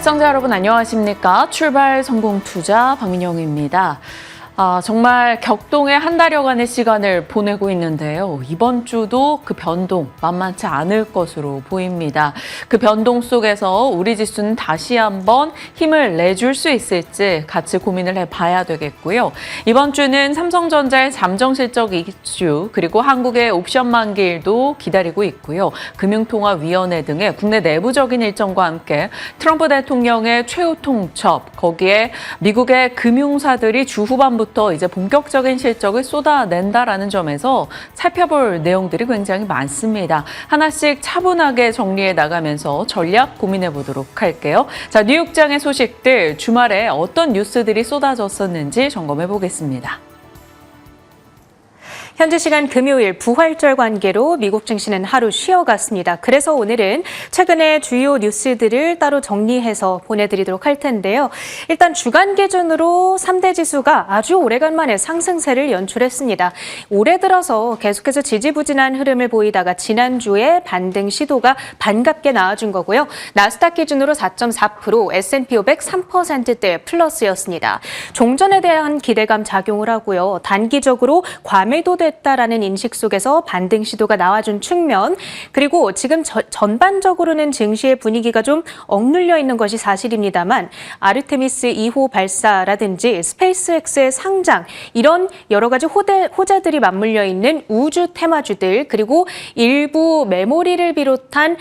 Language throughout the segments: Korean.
시청자 여러분 안녕하십니까? 출발 성공투자 박민영입니다. 정말 격동의 한 달여간의 시간을 보내고 있는데요. 이번 주도 그 변동 만만치 않을 것으로 보입니다. 그 변동 속에서 우리 지수는 다시 한번 힘을 내줄 수 있을지 같이 고민을 해봐야 되겠고요. 이번 주는 삼성전자의 잠정실적 이슈 그리고 한국의 옵션 만기일도 기다리고 있고요. 금융통화위원회 등의 국내 내부적인 일정과 함께 트럼프 대통령의 최후 통첩, 거기에 미국의 금융사들이 주 후반부터 이제 본격적인 실적을 쏟아낸다라는 점에서 살펴볼 내용들이 굉장히 많습니다. 하나씩 차분하게 정리해 나가면서 전략 고민해 보도록 할게요. 자, 뉴욕장의 소식들 주말에 어떤 뉴스들이 쏟아졌었는지 점검해 보겠습니다. 현지 시간 금요일 부활절 관계로 미국 증시는 하루 쉬어갔습니다. 그래서 오늘은 최근의 주요 뉴스들을 따로 정리해서 보내드리도록 할 텐데요. 일단 주간 기준으로 3대 지수가 아주 오래간만에 상승세를 연출했습니다. 올해 들어서 계속해서 지지부진한 흐름을 보이다가 지난주에 반등 시도가 반갑게 나와준 거고요. 나스닥 기준으로 4.4%, S&P 500 3%대 플러스였습니다. 종전에 대한 기대감 작용을 하고요. 단기적으로 과매도된 다라는 인식 속에서 반등 시도가 나와준 측면, 그리고 지금 전반적으로는 증시의 분위기가 좀 억눌려 있는 것이 사실입니다만 아르테미스 2호 발사라든지 스페이스X의 상장, 이런 여러 가지 호재들이 맞물려 있는 우주 테마주들, 그리고 일부 메모리를 비롯한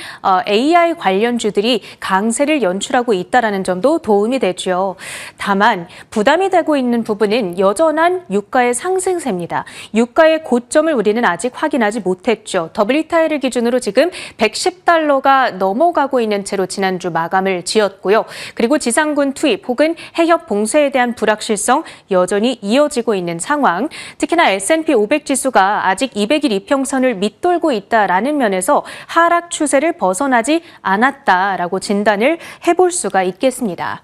AI 관련주들이 강세를 연출하고 있다는 점도 도움이 되죠. 다만 부담이 되고 있는 부분은 여전한 유가의 상승세입니다. 유가의 고점을 우리는 아직 확인하지 못했죠. WTI를 기준으로 지금 $110가 넘어가고 있는 채로 지난주 마감을 지었고요. 그리고 지상군 투입 혹은 해협 봉쇄에 대한 불확실성 여전히 이어지고 있는 상황. 특히나 S&P 500 지수가 아직 200일 이평선을 밑돌고 있다라는 면에서 하락 추세를 벗어나지 않았다라고 진단을 해볼 수가 있겠습니다.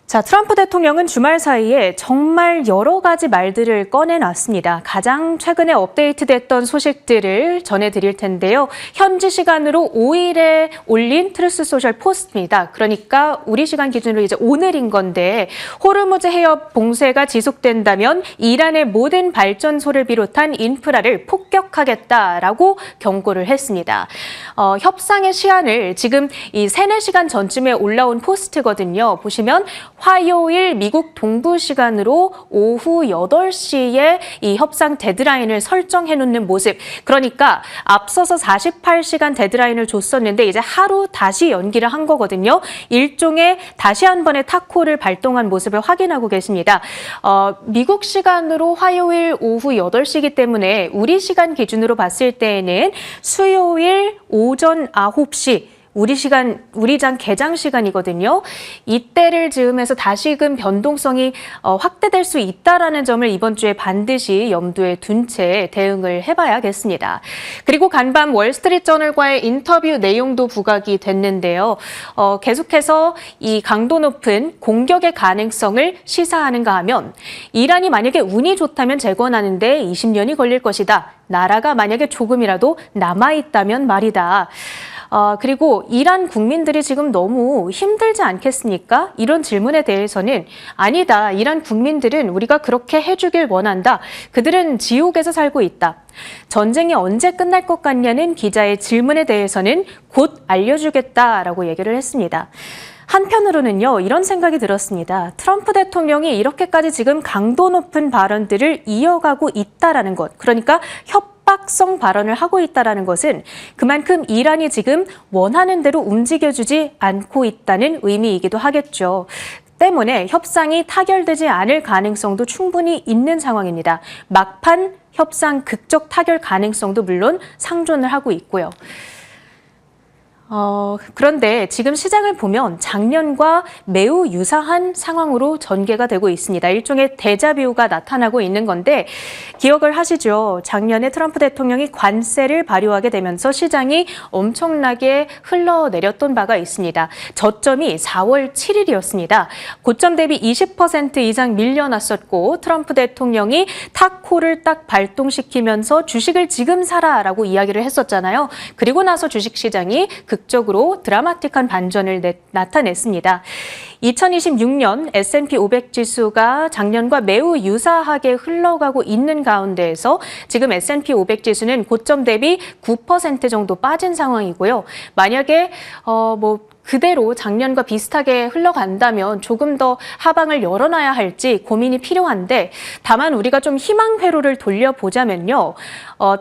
자, 트럼프 대통령은 주말 사이에 정말 여러 가지 말들을 꺼내놨습니다. 가장 최근에 업데이트됐던 소식들을 전해드릴 텐데요. 현지 시간으로 5일에 올린 트루스 소셜 포스트입니다. 그러니까 우리 시간 기준으로 이제 오늘인 건데, 호르무즈 해협 봉쇄가 지속된다면 이란의 모든 발전소를 비롯한 인프라를 폭격하겠다라고 경고를 했습니다. 협상의 시한을 지금 이 3-4시간 전쯤에 올라온 포스트거든요. 보시면 화요일 미국 동부 시간으로 오후 8시에 이 협상 데드라인을 설정해 놓는 모습. 그러니까 앞서서 48시간 데드라인을 줬었는데 이제 하루 다시 연기를 한 거거든요. 일종의 다시 한 번의 타코를 발동한 모습을 확인하고 계십니다. 미국 시간으로 화요일 오후 8시이기 때문에 우리 시간 기준으로 봤을 때에는 수요일 오전 9시 우리장 개장 시간이거든요. 이때를 즈음해서 다시금 변동성이 확대될 수 있다라는 점을 이번 주에 반드시 염두에 둔 채 대응을 해봐야겠습니다. 그리고 간밤 월스트리트저널과의 인터뷰 내용도 부각이 됐는데요. 계속해서 이 강도 높은 공격의 가능성을 시사하는가 하면, 이란이 만약에 운이 좋다면 재건하는데 20년이 걸릴 것이다. 나라가 만약에 조금이라도 남아있다면 말이다. 그리고 이란 국민들이 지금 너무 힘들지 않겠습니까? 이런 질문에 대해서는 아니다. 이란 국민들은 우리가 그렇게 해주길 원한다. 그들은 지옥에서 살고 있다. 전쟁이 언제 끝날 것 같냐는 기자의 질문에 대해서는 곧 알려주겠다라고 얘기를 했습니다. 한편으로는요, 이런 생각이 들었습니다. 트럼프 대통령이 이렇게까지 지금 강도 높은 발언들을 이어가고 있다라는 것, 그러니까 협박성 발언을 하고 있다는 것은 그만큼 이란이 지금 원하는 대로 움직여주지 않고 있다는 의미이기도 하겠죠. 때문에 협상이 타결되지 않을 가능성도 충분히 있는 상황입니다. 막판 협상 극적 타결 가능성도 물론 상존을 하고 있고요. 그런데 지금 시장을 보면 작년과 매우 유사한 상황으로 전개가 되고 있습니다. 일종의 데자뷰가 나타나고 있는 건데, 기억을 하시죠? 작년에 트럼프 대통령이 관세를 발효하게 되면서 시장이 엄청나게 흘러내렸던 바가 있습니다. 저점이 4월 7일이었습니다. 고점 대비 20% 이상 밀려났었고, 트럼프 대통령이 타코를 딱 발동시키면서 주식을 지금 사라라고 이야기를 했었잖아요. 그리고 나서 주식시장이 극적으로 드라마틱한 반전을 나타냈습니다. 2026년 S&P 500 지수가 작년과 매우 유사하게 흘러가고 있는 가운데에서 지금 S&P 500 지수는 고점 대비 9% 정도 빠진 상황이고요. 만약에 그대로 작년과 비슷하게 흘러간다면 조금 더 하방을 열어놔야 할지 고민이 필요한데, 다만 우리가 좀 희망 회로를 돌려보자면요.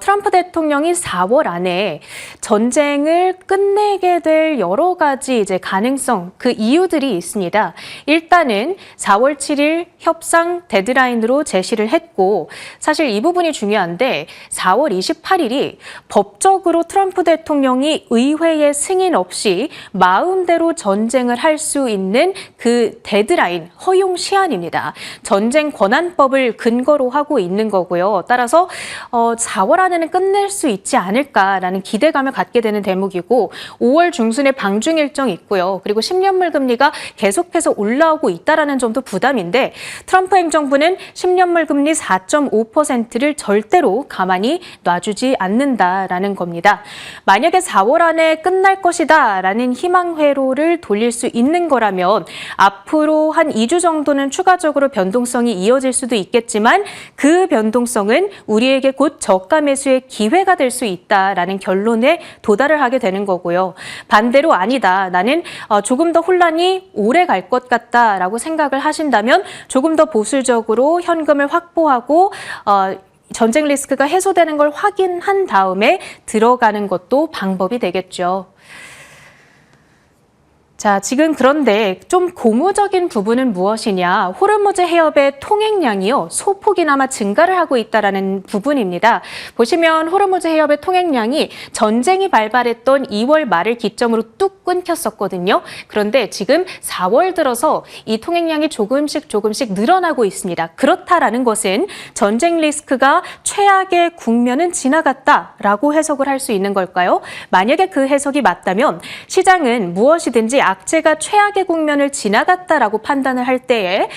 트럼프 대통령이 4월 안에 전쟁을 끝내게 될 여러 가지 가능성, 그 이유들이 있습니다. 일단은 4월 7일 협상 데드라인으로 제시를 했고, 사실 이 부분이 중요한데 4월 28일이 법적으로 트럼프 대통령이 의회의 승인 없이 마음대로 전쟁을 할 수 있는 그 데드라인, 허용 시한입니다. 전쟁 권한법을 근거로 하고 있는 거고요. 따라서 4월 안에는 끝낼 수 있지 않을까라는 기대감을 갖게 되는 대목이고, 5월 중순에 방중 일정이 있고요. 그리고 10년물 금리가 계속해서 올라오고 있다는 점도 부담인데, 트럼프 행정부는 10년물 금리 4.5%를 절대로 가만히 놔주지 않는다라는 겁니다. 만약에 4월 안에 끝날 것이다라는 희망 회로를 돌릴 수 있는 거라면 앞으로 한 2주 정도는 추가적으로 변동성이 이어질 수도 있겠지만, 그 변동성은 우리에게 곧 저가 매수의 기회가 될 수 있다라는 결론에 도달을 하게 되는 거고요. 반대로 아니다, 나는 조금 더 혼란이 오래 갈 것 같다라고 생각을 하신다면 조금 더 보수적으로 현금을 확보하고 전쟁 리스크가 해소되는 걸 확인한 다음에 들어가는 것도 방법이 되겠죠. 자, 지금 그런데 좀 고무적인 부분은 무엇이냐? 호르무즈 해협의 통행량이요, 소폭이나마 증가를 하고 있다는 부분입니다. 보시면 호르무즈 해협의 통행량이 전쟁이 발발했던 2월 말을 기점으로 뚝 끊겼었거든요. 그런데 지금 4월 들어서 이 통행량이 조금씩 늘어나고 있습니다. 그렇다라는 것은 전쟁 리스크가 최악의 국면은 지나갔다라고 해석을 할 수 있는 걸까요? 만약에 그 해석이 맞다면 시장은 무엇이든지 악재가 최악의 국면을 지나갔다라고 판단을 할 때에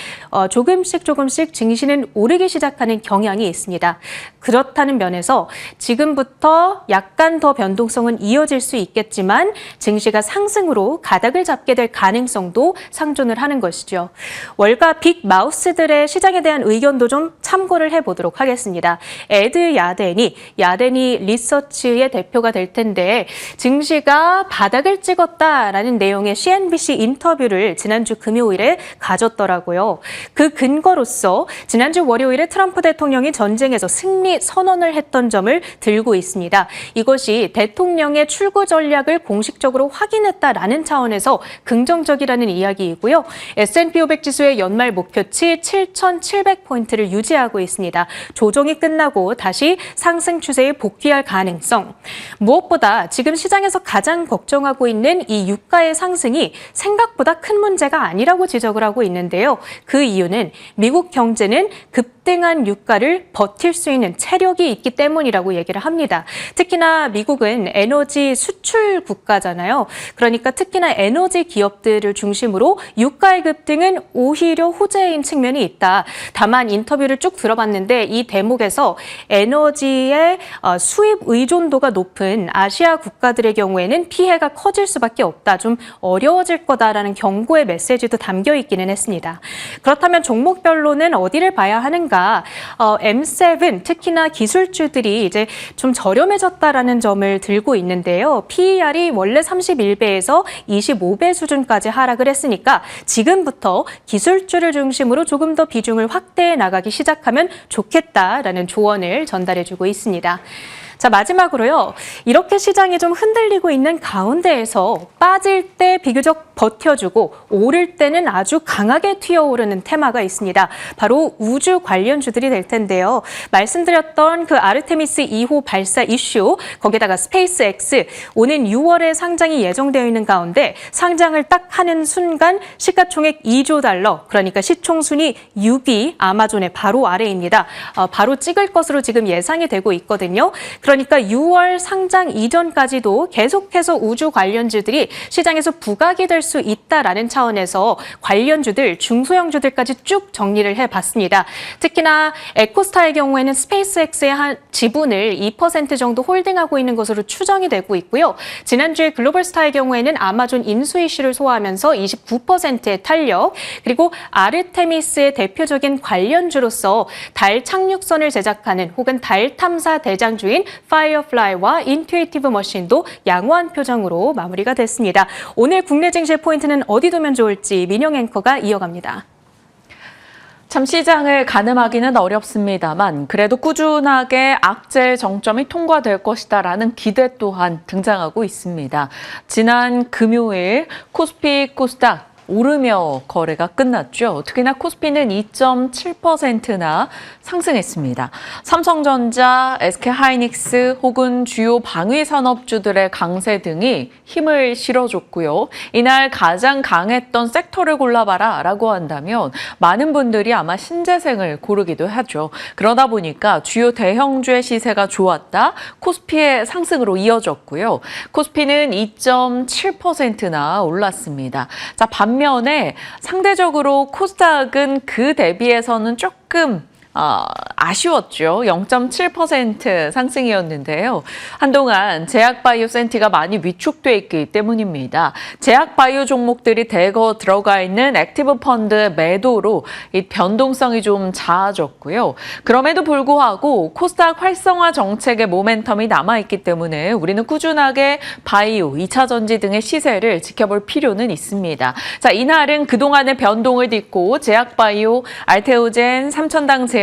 조금씩 증시는 오르기 시작하는 경향이 있습니다. 그렇다는 면에서 지금부터 약간 더 변동성은 이어질 수 있겠지만 증시가 상승으로 가닥을 잡게 될 가능성도 상존을 하는 것이죠. 월가 빅 마우스들의 시장에 대한 의견도 좀 참고를 해보도록 하겠습니다. 에드 야데니 리서치의 대표가 될 텐데, 증시가 바닥을 찍었다라는 내용의 CNBC 인터뷰를 지난주 금요일에 가졌더라고요. 그 근거로서 지난주 월요일에 트럼프 대통령이 전쟁에서 승리 선언을 했던 점을 들고 있습니다. 이것이 대통령의 출구 전략을 공식적으로 확인했다라는 차원에서 긍정적이라는 이야기이고요. S&P 500 지수의 연말 목표치 7,700포인트를 유지하고 있습니다. 조정이 끝나고 다시 상승 추세에 복귀할 가능성. 무엇보다 지금 시장에서 가장 걱정하고 있는 이 유가의 상승이 생각보다 큰 문제가 아니라고 지적을 하고 있는데요. 그 이유는 미국 경제는 급등한 유가를 버틸 수 있는 체력이 있기 때문이라고 얘기를 합니다. 특히나 미국은 에너지 수출 국가잖아요. 그러니까 특히나 에너지 기업들을 중심으로 유가의 급등은 오히려 호재인 측면이 있다. 다만 인터뷰를 쭉 들어봤는데 이 대목에서 에너지의 수입 의존도가 높은 아시아 국가들의 경우에는 피해가 커질 수밖에 없다. 좀 어려워질 거다라는 경고의 메시지도 담겨 있기는 했습니다. 그렇다면 종목별로는 어디를 봐야 하는가? M7 특히나 기술주들이 이제 좀 저렴해졌다라는 점을 들고 있는데요. PER이 원래 31배에서 25배 수준까지 하락을 했으니까 지금부터 기술주를 중심으로 조금 더 비중을 확대해 나가기 시작하면 좋겠다라는 조언을 전달해주고 있습니다. 자, 마지막으로요. 이렇게 시장이 좀 흔들리고 있는 가운데에서 빠질 때 비교적 버텨주고 오를 때는 아주 강하게 튀어오르는 테마가 있습니다. 바로 우주 관련주들이 될 텐데요. 말씀드렸던 그 아르테미스 2호 발사 이슈, 거기다가 스페이스X, 오는 6월에 상장이 예정되어 있는 가운데 상장을 딱 하는 순간 시가총액 2조 달러, 그러니까 시총순위 6위 아마존의 바로 아래입니다. 바로 찍을 것으로 지금 예상이 되고 있거든요. 그러니까 6월 상장 이전까지도 계속해서 우주 관련주들이 시장에서 부각이 될 수 있다라는 차원에서 관련주들, 중소형주들까지 쭉 정리를 해봤습니다. 특히나 에코스타의 경우에는 스페이스X의 한 지분을 2% 정도 홀딩하고 있는 것으로 추정이 되고 있고요. 지난주에 글로벌스타의 경우에는 아마존 인수 이슈를 소화하면서 29%의 탄력, 그리고 아르테미스의 대표적인 관련주로서 달 착륙선을 제작하는 혹은 달 탐사 대장주인 파이어플라이와 인투이티브 머신도 양호한 표정으로 마무리가 됐습니다. 오늘 국내 증시의 포인트는 어디 두면 좋을지 민영 앵커가 이어갑니다. 참 시장을 가늠하기는 어렵습니다만 그래도 꾸준하게 악재 정점이 통과될 것이다라는 기대 또한 등장하고 있습니다. 지난 금요일 코스피, 코스닥 오르며 거래가 끝났죠. 특히나 코스피는 2.7%나 상승했습니다. 삼성전자, SK하이닉스 혹은 주요 방위 산업주들의 강세 등이 힘을 실어줬고요. 이날 가장 강했던 섹터를 골라봐라 라고 한다면 많은 분들이 아마 신재생을 고르기도 하죠. 그러다 보니까 주요 대형주의 시세가 좋았다. 코스피의 상승으로 이어졌고요. 코스피는 2.7%나 올랐습니다. 자, 반면에 상대적으로 코스닥은 그 대비해서는 조금 아쉬웠죠. 0.7% 상승이었는데요. 한동안 제약바이오 센티가 많이 위축돼 있기 때문입니다. 제약바이오 종목들이 대거 들어가 있는 액티브 펀드 매도로 이 변동성이 좀 작아졌고요. 그럼에도 불구하고 코스닥 활성화 정책의 모멘텀이 남아있기 때문에 우리는 꾸준하게 바이오, 2차 전지 등의 시세를 지켜볼 필요는 있습니다. 자, 이날은 그동안의 변동을 딛고 제약바이오, 알테오젠, 삼천당 제약이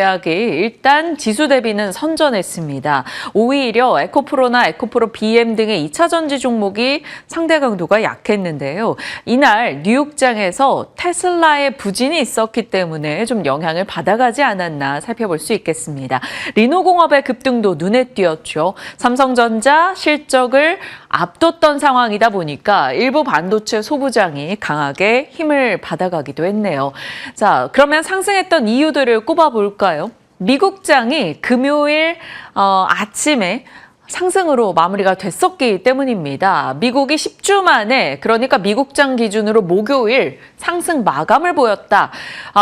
일단 지수 대비는 선전했습니다. 오히려 에코프로나 에코프로 BM 등의 2차 전지 종목이 상대 강도가 약했는데요. 이날 뉴욕장에서 테슬라의 부진이 있었기 때문에 좀 영향을 받아가지 않았나 살펴볼 수 있겠습니다. 리노공업의 급등도 눈에 띄었죠. 삼성전자 실적을 앞뒀던 상황이다 보니까 일부 반도체 소부장이 강하게 힘을 받아가기도 했네요. 자, 그러면 상승했던 이유들을 꼽아볼까요? 미국장이 금요일 아침에 상승으로 마무리가 됐었기 때문입니다. 미국이 10주 만에, 그러니까 미국장 기준으로 목요일 상승 마감을 보였다.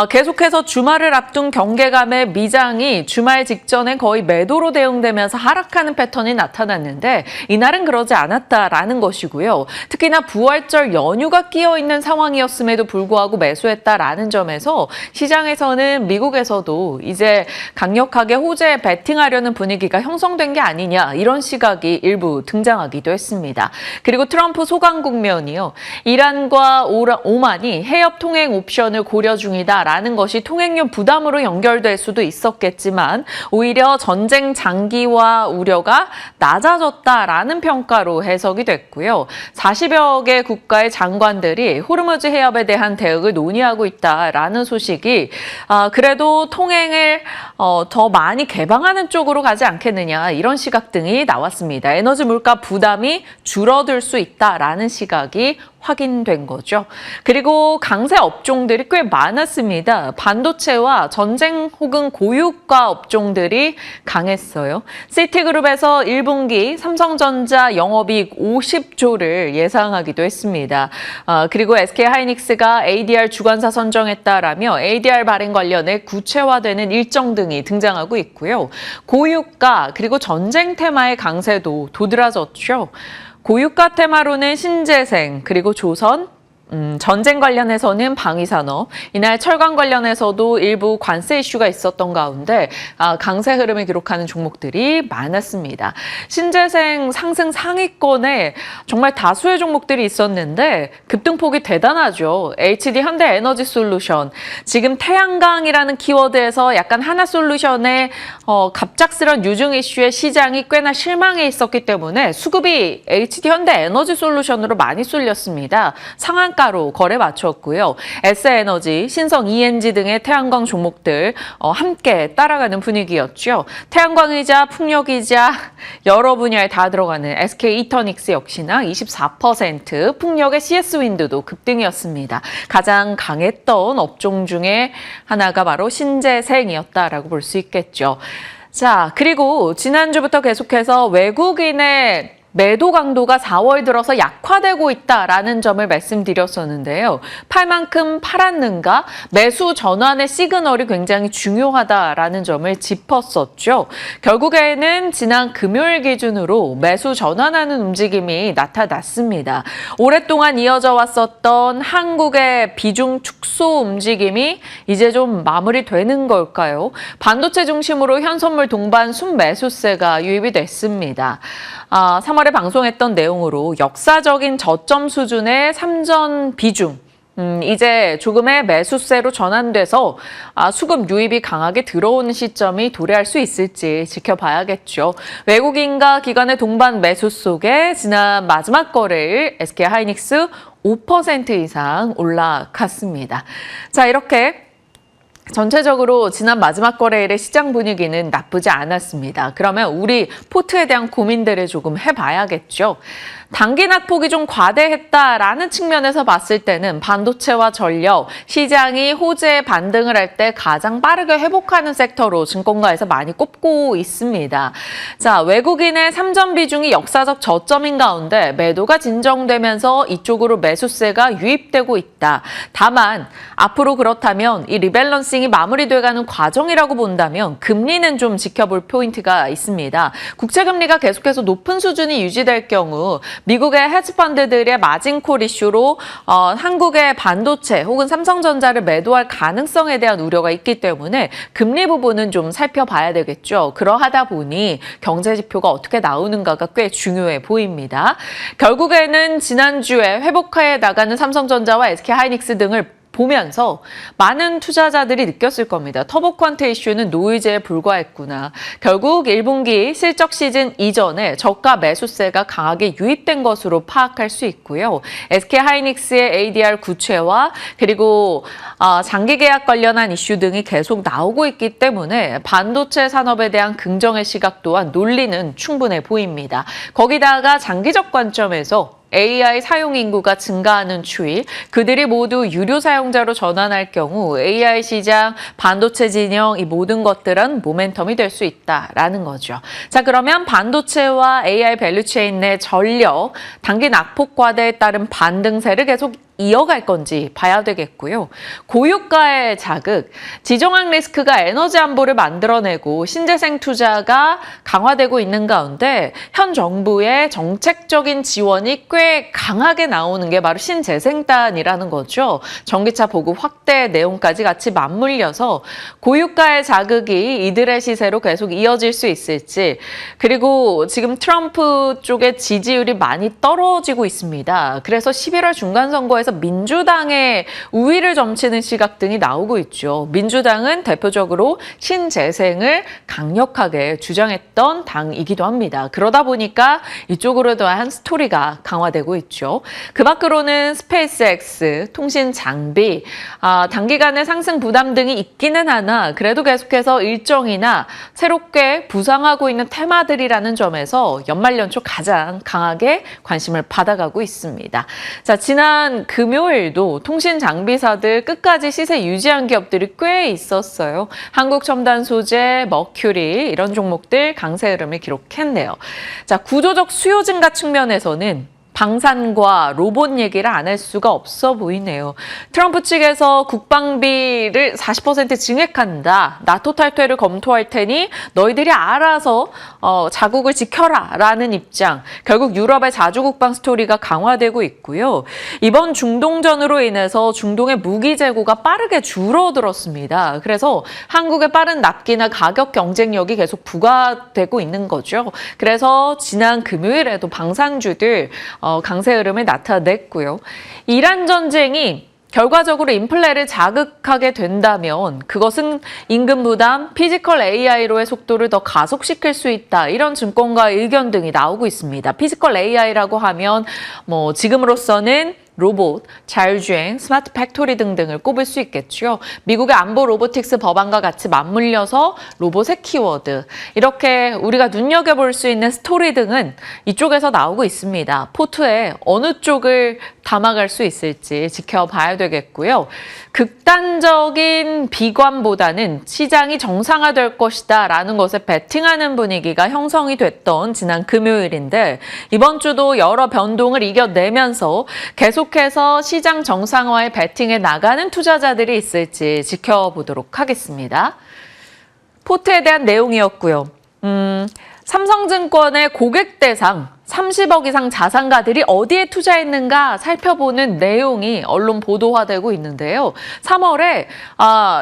계속해서 주말을 앞둔 경계감에 미장이 주말 직전에 거의 매도로 대응되면서 하락하는 패턴이 나타났는데 이날은 그러지 않았다라는 것이고요. 특히나 부활절 연휴가 끼어 있는 상황이었음에도 불구하고 매수했다라는 점에서 시장에서는 미국에서도 이제 강력하게 호재에 베팅하려는 분위기가 형성된 게 아니냐, 이런 시각이 일부 등장하기도 했습니다. 그리고 트럼프 소강 국면이요. 이란과 오만이 해협 통행 옵션을 고려 중이다라는 것이 통행료 부담으로 연결될 수도 있었겠지만 오히려 전쟁 장기화 우려가 낮아졌다라는 평가로 해석이 됐고요. 40여 개 국가의 장관들이 호르무즈 해협에 대한 대응을 논의하고 있다라는 소식이 그래도 통행을 더 많이 개방하는 쪽으로 가지 않겠느냐, 이런 시각 등이 나왔습니다. 에너지 물가 부담이 줄어들 수 있다라는 시각이 확인된 거죠. 그리고 강세 업종들이 꽤 많았습니다. 반도체와 전쟁 혹은 고유가 업종들이 강했어요. 시티그룹에서 1분기 삼성전자 영업이익 50조를 예상하기도 했습니다. 그리고 SK하이닉스가 ADR 주관사 선정했다라며 ADR 발행 관련해 구체화되는 일정 등이 등장하고 있고요. 고유가 그리고 전쟁 테마의 강세도 도드라졌죠. 고유가 테마로는 신재생, 그리고 조선, 전쟁 관련해서는 방위산업, 이날 철강 관련해서도 일부 관세 이슈가 있었던 가운데 강세 흐름을 기록하는 종목들이 많았습니다. 신재생 상승 상위권에 정말 다수의 종목들이 있었는데 급등폭이 대단하죠. HD 현대에너지솔루션, 지금 태양광이라는 키워드에서 약간 하나솔루션의 갑작스런 유증 이슈에 시장이 꽤나 실망해 있었기 때문에 수급이 HD 현대에너지솔루션으로 많이 쏠렸습니다. 상한가로 거래 맞췄고요. S에너지, 신성 ENG 등의 태양광 종목들 함께 따라가는 분위기였죠. 태양광이자 풍력이자 여러 분야에 다 들어가는 SK 이터닉스 역시나 24%, 풍력의 CS윈드도 급등이었습니다. 가장 강했던 업종 중에 하나가 바로 신재생이었다라고 볼 수 있겠죠. 자, 그리고 지난주부터 계속해서 외국인의 매도 강도가 4월 들어서 약화되고 있다라는 점을 말씀드렸었는데요. 팔 만큼 팔았는가? 매수 전환의 시그널이 굉장히 중요하다라는 점을 짚었었죠. 결국에는 지난 금요일 기준으로 매수 전환하는 움직임이 나타났습니다. 오랫동안 이어져 왔었던 한국의 비중 축소 움직임이 이제 좀 마무리되는 걸까요? 반도체 중심으로 현선물 동반 순매수세가 유입이 됐습니다. 3월에 방송했던 내용으로 역사적인 저점 수준의 삼전 비중, 이제 조금의 매수세로 전환돼서 수급 유입이 강하게 들어오는 시점이 도래할 수 있을지 지켜봐야겠죠. 외국인과 기관의 동반 매수 속에 지난 마지막 거래일 SK하이닉스 5% 이상 올라갔습니다. 자, 이렇게 전체적으로 지난 마지막 거래일의 시장 분위기는 나쁘지 않았습니다. 그러면 우리 포트에 대한 고민들을 조금 해봐야겠죠. 단기 낙폭이 좀 과대했다라는 측면에서 봤을 때는 반도체와 전력, 시장이 호재에 반등을 할 때 가장 빠르게 회복하는 섹터로 증권가에서 많이 꼽고 있습니다. 자, 외국인의 삼전 비중이 역사적 저점인 가운데 매도가 진정되면서 이쪽으로 매수세가 유입되고 있다. 다만 앞으로 그렇다면 이 리밸런싱이 마무리돼가는 과정이라고 본다면 금리는 좀 지켜볼 포인트가 있습니다. 국채금리가 계속해서 높은 수준이 유지될 경우 미국의 헤지펀드들의 마진콜 이슈로 한국의 반도체 혹은 삼성전자를 매도할 가능성에 대한 우려가 있기 때문에 금리 부분은 좀 살펴봐야 되겠죠. 그러하다 보니 경제 지표가 어떻게 나오는가가 꽤 중요해 보입니다. 결국에는 지난주에 회복해 나가는 삼성전자와 SK하이닉스 등을 보면서 많은 투자자들이 느꼈을 겁니다. 터보퀀트 이슈는 노이즈에 불과했구나. 결국 1분기 실적 시즌 이전에 저가 매수세가 강하게 유입된 것으로 파악할 수 있고요. SK하이닉스의 ADR 구체화 그리고 장기 계약 관련한 이슈 등이 계속 나오고 있기 때문에 반도체 산업에 대한 긍정의 시각 또한 논리는 충분해 보입니다. 거기다가 장기적 관점에서 AI 사용 인구가 증가하는 추이, 그들이 모두 유료 사용자로 전환할 경우 AI 시장, 반도체 진영 이 모든 것들은 모멘텀이 될 수 있다라는 거죠. 자, 그러면 반도체와 AI 밸류체인 내 전력, 단기 낙폭 과대에 따른 반등세를 계속 이어갈 건지 봐야 되겠고요. 고유가의 자극, 지정학 리스크가 에너지 안보를 만들어내고 신재생 투자가 강화되고 있는 가운데 현 정부의 정책적인 지원이 꽤 강하게 나오는 게 바로 신재생단이라는 거죠. 전기차 보급 확대 내용까지 같이 맞물려서 고유가의 자극이 이들의 시세로 계속 이어질 수 있을지, 그리고 지금 트럼프 쪽의 지지율이 많이 떨어지고 있습니다. 그래서 11월 중간선거에서 민주당의 우위를 점치는 시각 등이 나오고 있죠. 민주당은 대표적으로 신재생을 강력하게 주장했던 당이기도 합니다. 그러다 보니까 이쪽으로 더한 스토리가 강화되고 있죠. 그 밖으로는 스페이스X, 통신 장비, 단기간의 상승 부담 등이 있기는 하나 그래도 계속해서 일정이나 새롭게 부상하고 있는 테마들이라는 점에서 연말 연초 가장 강하게 관심을 받아가고 있습니다. 자, 지난 금요일도 통신 장비사들 끝까지 시세 유지한 기업들이 꽤 있었어요. 한국첨단소재, 머큐리 이런 종목들 강세 흐름을 기록했네요. 자, 구조적 수요 증가 측면에서는 방산과 로봇 얘기를 안 할 수가 없어 보이네요. 트럼프 측에서 국방비를 40% 증액한다. 나토 탈퇴를 검토할 테니 너희들이 알아서 자국을 지켜라 라는 입장. 결국 유럽의 자주국방 스토리가 강화되고 있고요. 이번 중동전으로 인해서 중동의 무기 재고가 빠르게 줄어들었습니다. 그래서 한국의 빠른 납기나 가격 경쟁력이 계속 부과되고 있는 거죠. 그래서 지난 금요일에도 방산주들 강세 흐름을 나타냈고요. 이란 전쟁이 결과적으로 인플레를 자극하게 된다면 그것은 임금 부담, 피지컬 AI로의 속도를 더 가속시킬 수 있다. 이런 증권가 의견 등이 나오고 있습니다. 피지컬 AI라고 하면 지금으로서는 로봇, 자율주행, 스마트 팩토리 등등을 꼽을 수 있겠죠. 미국의 안보 로보틱스 법안과 같이 맞물려서 로봇의 키워드, 이렇게 우리가 눈여겨볼 수 있는 스토리 등은 이쪽에서 나오고 있습니다. 포트에 어느 쪽을 담아갈 수 있을지 지켜봐야 되겠고요. 극단적인 비관보다는 시장이 정상화될 것이다 라는 것에 베팅하는 분위기가 형성이 됐던 지난 금요일인데 이번 주도 여러 변동을 이겨내면서 계속해서 시장 정상화에 베팅해 나가는 투자자들이 있을지 지켜보도록 하겠습니다. 포트에 대한 내용이었고요. 삼성증권의 고객 대상 30억 이상 자산가들이 어디에 투자했는가 살펴보는 내용이 언론 보도화되고 있는데요. 3월에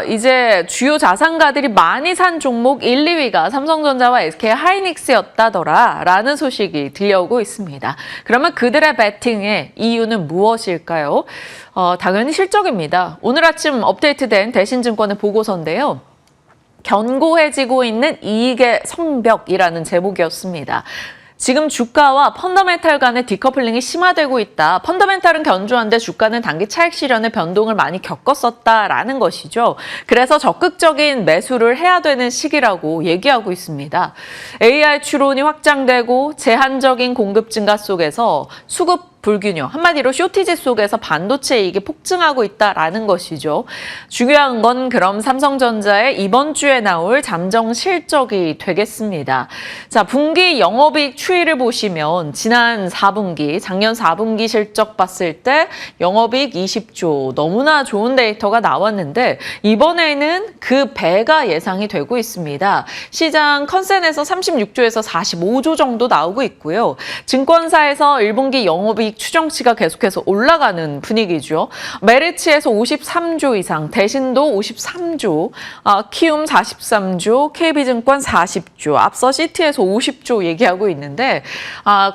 이제 주요 자산가들이 많이 산 종목 1, 2위가 삼성전자와 SK하이닉스였다더라라는 소식이 들려오고 있습니다. 그러면 그들의 베팅의 이유는 무엇일까요? 당연히 실적입니다. 오늘 아침 업데이트된 대신증권의 보고서인데요. 견고해지고 있는 이익의 성벽이라는 제목이었습니다. 지금 주가와 펀더멘탈 간의 디커플링이 심화되고 있다. 펀더멘탈은 견조한데 주가는 단기 차익 실현의 변동을 많이 겪었었다라는 것이죠. 그래서 적극적인 매수를 해야 되는 시기라고 얘기하고 있습니다. AI 추론이 확장되고 제한적인 공급 증가 속에서 수급 불균형, 한마디로 쇼티지 속에서 반도체 이익이 폭증하고 있다라는 것이죠. 중요한 건 그럼 삼성전자의 이번 주에 나올 잠정 실적이 되겠습니다. 자, 분기 영업이익 추이를 보시면 지난 4분기, 작년 4분기 실적 봤을 때 영업이익 20조, 너무나 좋은 데이터가 나왔는데 이번에는 그 배가 예상이 되고 있습니다. 시장 컨센에서 36조에서 45조 정도 나오고 있고요. 증권사에서 1분기 영업이익 추정치가 계속해서 올라가는 분위기죠. 메리츠에서 53조 이상, 대신도 53조, 키움 43조, KB증권 40조, 앞서 시티에서 50조 얘기하고 있는데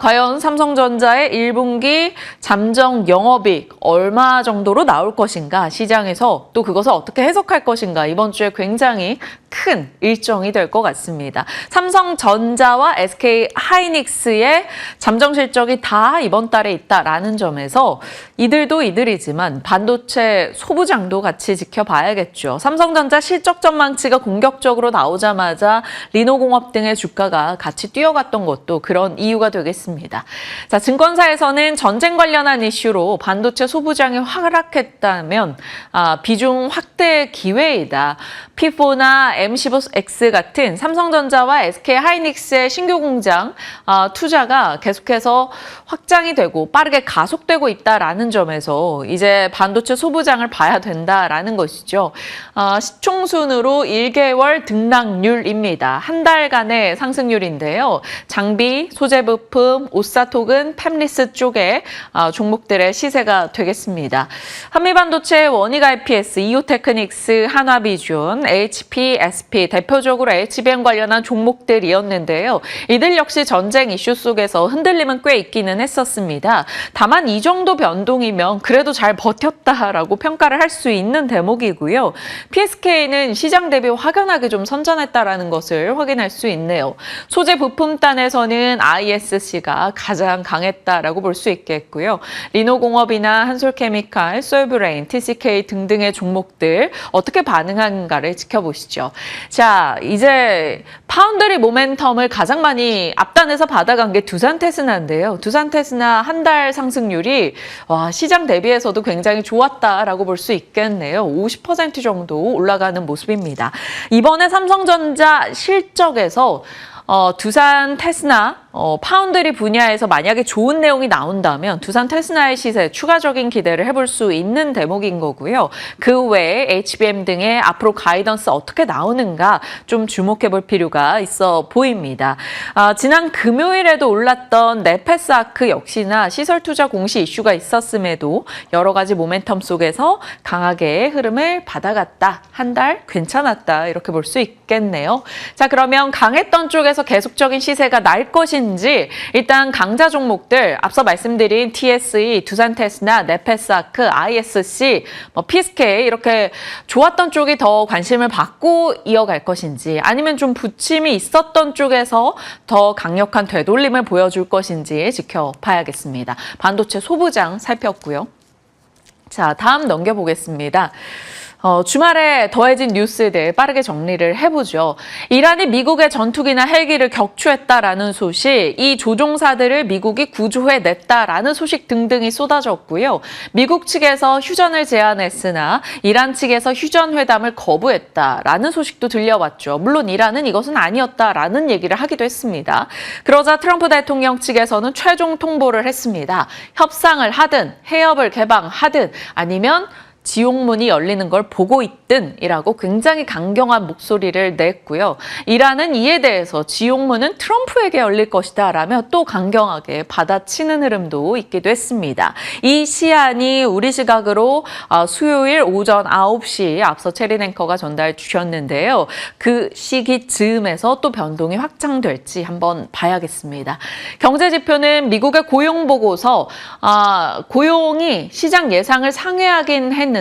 과연 삼성전자의 1분기 잠정 영업이익 얼마 정도로 나올 것인가, 시장에서 또 그것을 어떻게 해석할 것인가, 이번 주에 굉장히 큰 일정이 될 것 같습니다. 삼성전자와 SK하이닉스의 잠정 실적이 다 이번 달에 있다라는 점에서 이들도 이들이지만 반도체 소부장도 같이 지켜봐야겠죠. 삼성전자 실적 전망치가 공격적으로 나오자마자 리노공업 등의 주가가 같이 뛰어갔던 것도 그런 이유가 되겠습니다. 자, 증권사에서는 전쟁 관련한 이슈로 반도체 소부장이 하락했다면 비중 확대 기회이다. P4나 M15X 같은 삼성전자와 SK하이닉스의 신규 공장 투자가 계속해서 확장이 되고 빠르게 가속되고 있다라는 점에서 이제 반도체 소부장을 봐야 된다라는 것이죠. 시총순으로 1개월 등락률입니다. 한 달간의 상승률인데요. 장비, 소재 부품, 오사톡은 팹리스 쪽의 종목들의 시세가 되겠습니다. 한미반도체, 원익 IPS, 이오테크닉스, 한화비준, HP, SP, 대표적으로 HBM 관련한 종목들이었는데요. 이들 역시 전쟁 이슈 속에서 흔들림은 꽤 있기는 했었습니다. 다만 이 정도 변동이면 그래도 잘 버텼다라고 평가를 할 수 있는 대목이고요. PSK는 시장 대비 확연하게 좀 선전했다라는 것을 확인할 수 있네요. 소재 부품단에서는 ISC가 가장 강했다라고 볼 수 있겠고요. 리노공업이나 한솔케미칼, 솔브레인, TCK 등등의 종목들 어떻게 반응하는가를 지켜보시죠. 자, 이제 파운드리 모멘텀을 가장 많이 앞단에서 받아간 게 두산테스나인데요. 두산테스나 한 달 상승률이 시장 대비해서도 굉장히 좋았다라고 볼 수 있겠네요. 50% 정도 올라가는 모습입니다. 이번에 삼성전자 실적에서 두산 테스나 파운드리 분야에서 만약에 좋은 내용이 나온다면 두산 테스나의 시세 추가적인 기대를 해볼 수 있는 대목인 거고요. 그 외에 HBM 등의 앞으로 가이던스 어떻게 나오는가 좀 주목해 볼 필요가 있어 보입니다. 지난 금요일에도 올랐던 네페스아크 역시나 시설 투자 공시 이슈가 있었음에도 여러 가지 모멘텀 속에서 강하게 흐름을 받아갔다. 한 달 괜찮았다. 이렇게 볼 수 있겠네요. 자, 그러면 강했던 쪽에서 계속적인 시세가 날 것인지 일단 강자 종목들 앞서 말씀드린 TSE, 두산테스나, 네페스아크, ISC, PSK 이렇게 좋았던 쪽이 더 관심을 받고 이어갈 것인지 아니면 좀 부침이 있었던 쪽에서 더 강력한 되돌림을 보여줄 것인지 지켜봐야겠습니다. 반도체 소부장 살폈고요. 자, 다음 넘겨보겠습니다. 주말에 더해진 뉴스들 빠르게 정리를 해보죠. 이란이 미국의 전투기나 헬기를 격추했다라는 소식, 이 조종사들을 미국이 구조해냈다라는 소식 등등이 쏟아졌고요. 미국 측에서 휴전을 제안했으나 이란 측에서 휴전 회담을 거부했다라는 소식도 들려왔죠. 물론 이란은 이것은 아니었다라는 얘기를 하기도 했습니다. 그러자 트럼프 대통령 측에서는 최종 통보를 했습니다. 협상을 하든 해협을 개방하든 아니면 지옥문이 열리는 걸 보고 있든이라고 굉장히 강경한 목소리를 냈고요. 이란은 이에 대해서 지옥문은 트럼프에게 열릴 것이다 라며 또 강경하게 받아치는 흐름도 있기도 했습니다. 이 시안이 우리 시각으로 수요일 오전 9시 앞서 체린 앵커가 전달 주셨는데요. 그 시기 즈음에서 또 변동이 확장될지 한번 봐야겠습니다. 경제지표는 미국의 고용보고서 고용이 시장 예상을 상회하긴 했는데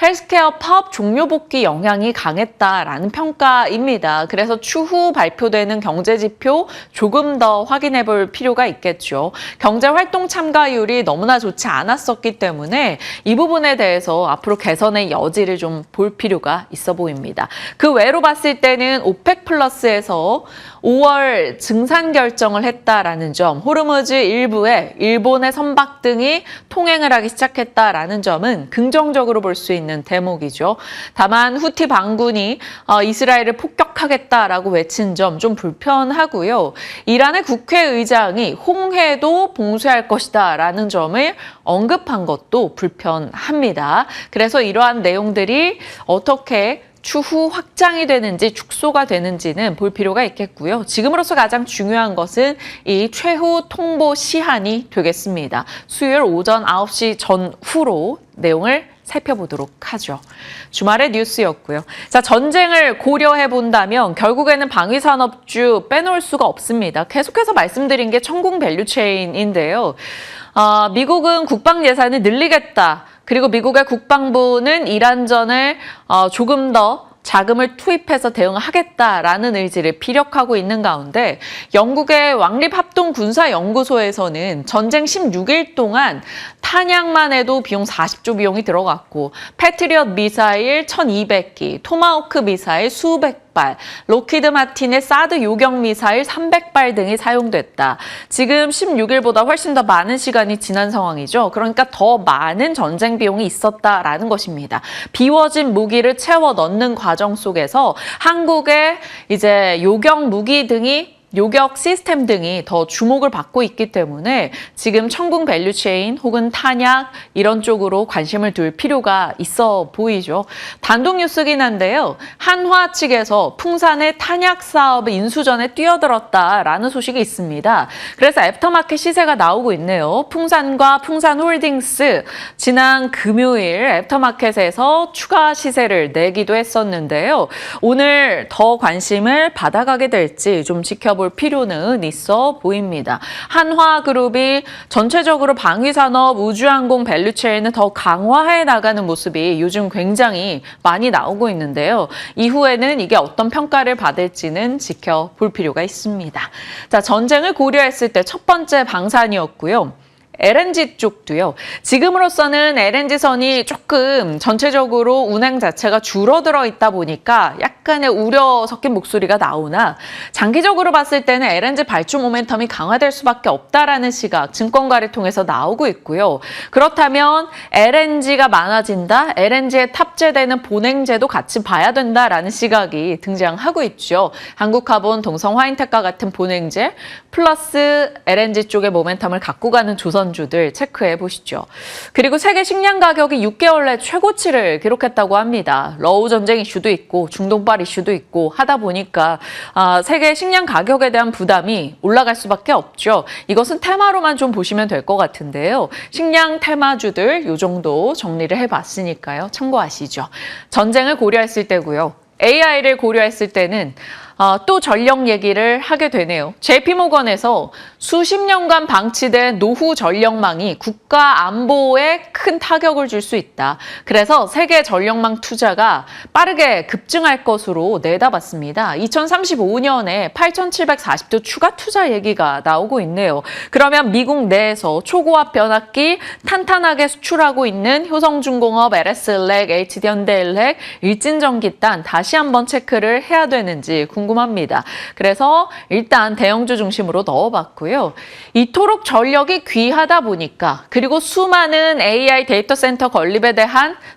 헬스케어 파업 종료 복귀 영향이 강했다라는 평가입니다. 그래서 추후 발표되는 경제지표 조금 더 확인해 볼 필요가 있겠죠. 경제활동 참가율이 너무나 좋지 않았었기 때문에 이 부분에 대해서 앞으로 개선의 여지를 좀 볼 필요가 있어 보입니다. 그 외로 봤을 때는 오펙 플러스에서 5월 증산 결정을 했다라는 점, 호르무즈 일부에 일본의 선박 등이 통행을 하기 시작했다라는 점은 긍정적으로 볼 수 있는 대목이죠. 다만 후티 반군이 이스라엘을 폭격하겠다라고 외친 점 좀 불편하고요. 이란의 국회의장이 홍해도 봉쇄할 것이다라는 점을 언급한 것도 불편합니다. 그래서 이러한 내용들이 어떻게 추후 확장이 되는지 축소가 되는지는 볼 필요가 있겠고요. 지금으로서 가장 중요한 것은 이 최후 통보 시한이 되겠습니다. 수요일 오전 9시 전후로 내용을 살펴보도록 하죠. 주말의 뉴스였고요. 자, 전쟁을 고려해 본다면 결국에는 방위산업주 빼놓을 수가 없습니다. 계속해서 말씀드린 게 천공 밸류체인인데요. 미국은 국방 예산을 늘리겠다. 그리고 미국의 국방부는 이란전을 조금 더 자금을 투입해서 대응하겠다라는 의지를 피력하고 있는 가운데 영국의 왕립합동군사연구소에서는 전쟁 16일 동안 탄약만 해도 비용 40조 비용이 들어갔고 패트리엇 미사일 1,200기, 토마호크 미사일 수백 발, 로키드 마틴의 사드 요격 미사일 300발 등이 사용됐다. 지금 16일보다 훨씬 더 많은 시간이 지난 상황이죠. 그러니까 더 많은 전쟁 비용이 있었다라는 것입니다. 비워진 무기를 채워 넣는 과정 속에서 한국의 이제 요격 무기 등이 요격 시스템 등이 더 주목을 받고 있기 때문에 지금 천궁 밸류체인 혹은 탄약 이런 쪽으로 관심을 둘 필요가 있어 보이죠. 단독 뉴스긴 한데요. 한화 측에서 풍산의 탄약 사업 인수전에 뛰어들었다라는 소식이 있습니다. 그래서 애프터마켓 시세가 나오고 있네요. 풍산과 풍산홀딩스 지난 금요일 애프터마켓에서 추가 시세를 내기도 했었는데요. 오늘 더 관심을 받아가게 될지 좀 지켜볼 필요는 있어 보입니다. 한화그룹이 전체적으로 방위산업, 우주항공 밸류체인을 더 강화해 나가는 모습이 요즘 굉장히 많이 나오고 있는데요. 이후에는 이게 어떤 평가를 받을지는 지켜볼 필요가 있습니다. 자, 전쟁을 고려했을 때 첫 번째 방산이었고요. LNG 쪽도요. 지금으로서는 LNG선이 조금 전체적으로 운행 자체가 줄어들어 있다 보니까 약간의 우려 섞인 목소리가 나오나 장기적으로 봤을 때는 LNG 발주 모멘텀이 강화될 수밖에 없다라는 시각 증권가를 통해서 나오고 있고요. 그렇다면 LNG가 많아진다, LNG에 탑재되는 본행제도 같이 봐야 된다라는 시각이 등장하고 있죠. 한국카본, 동성화인텍과 같은 본행제 플러스 LNG 쪽의 모멘텀을 갖고 가는 조선주들 체크해 보시죠. 그리고 세계 식량 가격이 6개월 내 최고치를 기록했다고 합니다. 러우 전쟁 이슈도 있고 중동발 이슈도 있고 하다 보니까 세계 식량 가격에 대한 부담이 올라갈 수밖에 없죠. 이것은 테마로만 좀 보시면 될 것 같은데요. 식량 테마주들 요 정도 정리를 해봤으니까요. 참고하시죠. 전쟁을 고려했을 때고요. AI를 고려했을 때는 또 전력 얘기를 하게 되네요. JP모건에서 수십 년간 방치된 노후 전력망이 국가 안보에 큰 타격을 줄 수 있다. 그래서 세계 전력망 투자가 빠르게 급증할 것으로 내다봤습니다. 2035년에 8,740조 추가 투자 얘기가 나오고 있네요. 그러면 미국 내에서 초고압 변압기 탄탄하게 수출하고 있는 효성중공업, LS엘렉, HD현대엘렉, 일진전기단 다시 한번 체크를 해야 되는지 궁금합니다. 그래서 일단 대형주 중심으로 넣어봤고요. 이토록 전력이 귀하다 보니까 그리고 수많은 AI 데이터 센터